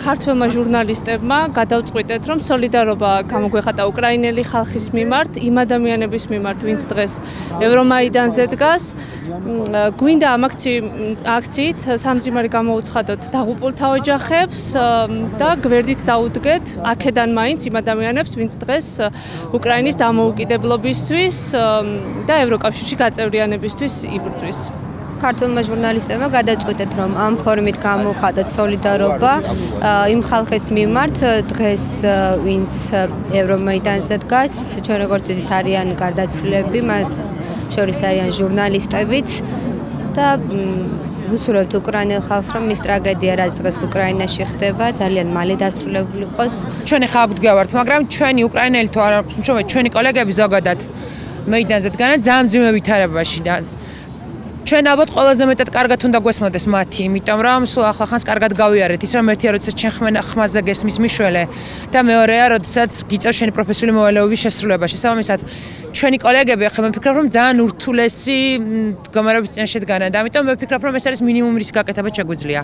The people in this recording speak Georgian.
ქართველმა ჟურნალისტებმა გადავწყვიტეთ, რომ სოლიდარობა გამოგვეხატა უკრაინელი ხალხის მიმართ, იმ ადამიანების მიმართ, ვინც დღეს ევრომაიდანზე დგას. გვინდა ამ აქციით სამძიმარი გამოუცხადოთ დაღუპულთა ოჯახებს და გვერდით დაუდგეთ აქედან მაინც იმ ადამიანებს, ვინც დღეს უკრაინის დამოუკიდებლობისთვის და ევროკავშირში გაწევრიანებისთვის იბრძვის. ქართულმა ჟურნალისტებმა გადაწყვიტეთ, რომ ამ ფორმით გამოვხატოთ სოლიდარობა იმ ხალხის მიმართ, დღეს ვინც ევრომაიდანზე დგას, ჩვენ როგორც ვიცით არიან გარდაცვლილები, მათ შორის არიან ჟურნალისტებიც და ვუსურვებთ უკრაინელ ხალხს, რომ მის ტრაგედია, რაც დღეს უკრაინაში ხდება, ძალიან მალე დასრულებული იყოს. ჩვენ ახლა გვდგავართ, მაგრამ ჩვენი უკრაინელი თუ არა, ჩვენი კოლეგები ზოგადად მეიდანზე დგანან ძალიან მძიმე ვითარებაში და ჩვენ ალბათ ყველაზე მეტად კარგად უნდა გვესმოდეს მათი, იმიტომ რომ სულ ახლახანს კარგად გავიარეთ ის, რომ ერთია, როდესაც ჩვენ ხმაზე გესმის მიშველე და მეორეა, როდესაც გიწევს შენი პროფესიული მოვალეობის შესრულება. შესაბამისად, ჩვენი კოლეგები ახლა მე ვფიქრობ, რომ ძალიან ურთულესი მდგომარეობის წინაშე დგანან და ამიტომ მე ვფიქრობ, რომ ეს არის მინიმუმ რის გაკეთება შეგვიძლია.